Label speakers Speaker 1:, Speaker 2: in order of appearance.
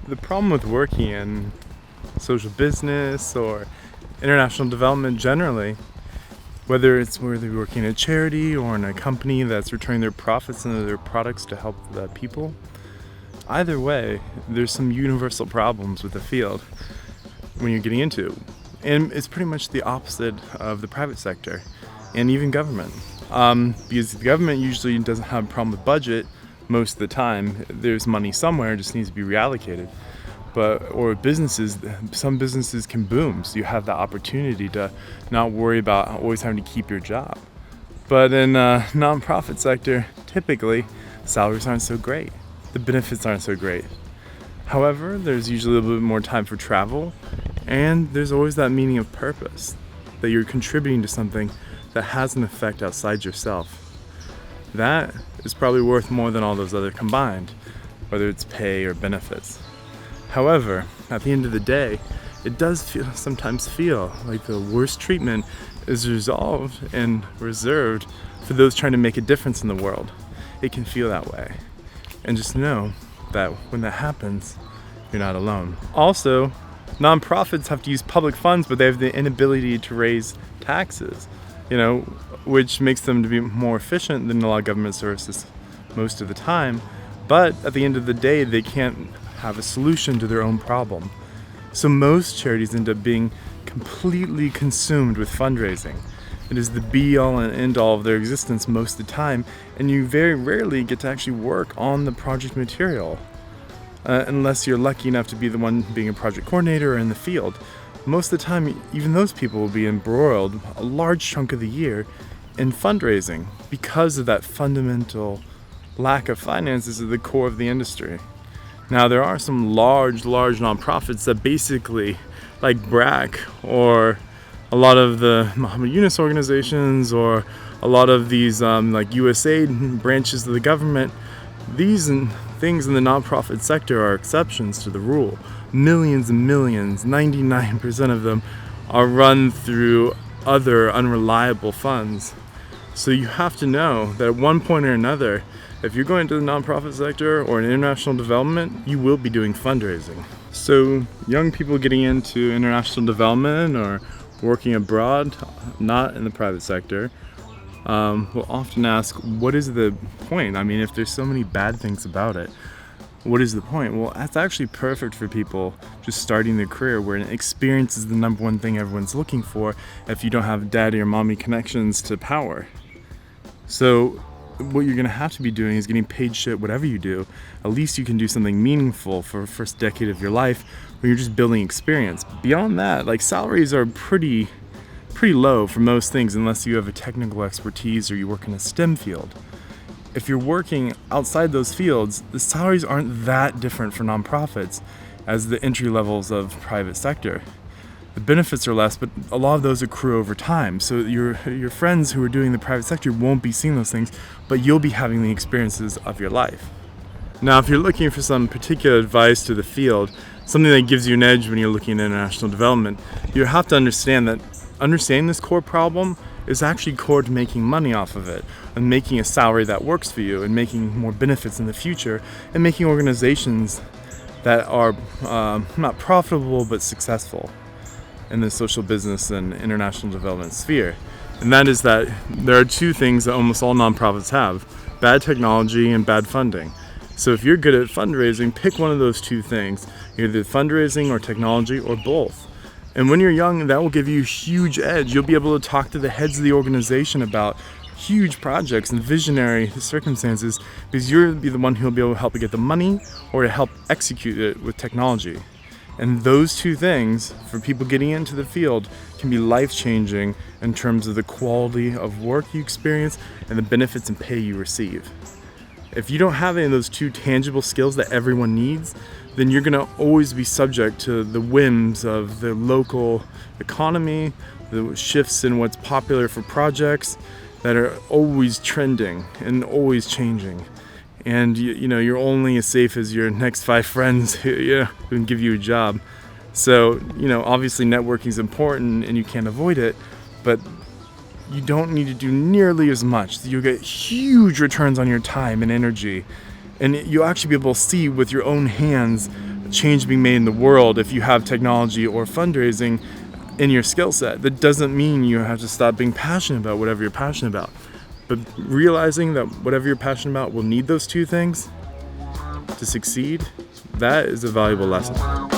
Speaker 1: The problem with working in social business or international development generally, whether you're working in a charity or in a company that's returning their profits into their products to help the people, either way, there's some universal problems with the field when you're getting into it. And it's pretty much the opposite of the private sector and even government. Because the government usually doesn't have a problem with budget most of the time. There's money somewhere, it just needs to be reallocated. Or businesses, some businesses can boom, so you have the opportunity to not worry about always having to keep your job. But in nonprofit sector, typically salaries aren't so great, the benefits aren't so great. However, there's usually a little bit more time for travel, and there's always that meaning of purpose, that you're contributing to something that has an effect outside yourself. That is probably worth more than all those other combined, whether it's pay or benefits. However, at the end of the day, it does sometimes feel like the worst treatment is resolved and reserved for those trying to make a difference in the world. It can feel that way. And just know that when that happens, you're not alone. Also, nonprofits have to use public funds, but they have the inability to raise taxes, which makes them to be more efficient than a lot of government services most of the time. But at the end of the day, they can't have a solution to their own problem. So most charities end up being completely consumed with fundraising. It is the be-all and end-all of their existence most of the time, and you very rarely get to actually work on the project material, unless you're lucky enough to be the one being a project coordinator or in the field. Most of the time, even those people will be embroiled a large chunk of the year in fundraising because of that fundamental lack of finances at the core of the industry. Now, there are some large nonprofits that basically, like BRAC or a lot of the Muhammad Yunus organizations or a lot of these like USAID branches of the government, these things in the nonprofit sector are exceptions to the rule. Millions and millions, 99% of them, are run through other unreliable funds. So you have to know that at one point or another, if you're going to the nonprofit sector or in international development, you will be doing fundraising. So young people getting into international development or working abroad, not in the private sector, will often ask, what is the point? I mean, if there's so many bad things about it, what is the point? Well, that's actually perfect for people just starting their career, where experience is the number one thing everyone's looking for if you don't have daddy or mommy connections to power. So what you're going to have to be doing is getting paid shit whatever you do. At least you can do something meaningful for the first decade of your life where you're just building experience. Beyond that, salaries are pretty low for most things unless you have a technical expertise or you work in a STEM field. If you're working outside those fields, the salaries aren't that different for nonprofits as the entry levels of private sector. The benefits are less, but a lot of those accrue over time. So your friends who are doing the private sector won't be seeing those things, but you'll be having the experiences of your life. Now, if you're looking for some particular advice to the field, something that gives you an edge when you're looking at international development, you have to understand that understanding this core problem is actually core to making money off of it and making a salary that works for you and making more benefits in the future and making organizations that are not profitable but successful in the social business and international development sphere. And that is that there are two things that almost all nonprofits have: bad technology and bad funding. So if you're good at fundraising, pick one of those two things, either fundraising or technology or both. And when you're young, that will give you a huge edge. You'll be able to talk to the heads of the organization about huge projects and visionary circumstances because you'll be the one who'll be able to help to get the money or to help execute it with technology. And those two things, for people getting into the field, can be life-changing in terms of the quality of work you experience and the benefits and pay you receive. If you don't have any of those two tangible skills that everyone needs, then you're going to always be subject to the whims of the local economy, the shifts in what's popular for projects that are always trending and always changing. And you're only as safe as your next 5 friends who can give you a job. So obviously networking is important and you can't avoid it, but you don't need to do nearly as much. You'll get huge returns on your time and energy, and you'll actually be able to see with your own hands change being made in the world if you have technology or fundraising in your skill set. That doesn't mean you have to stop being passionate about whatever you're passionate about. But realizing that whatever you're passionate about will need those two things to succeed, that is a valuable lesson.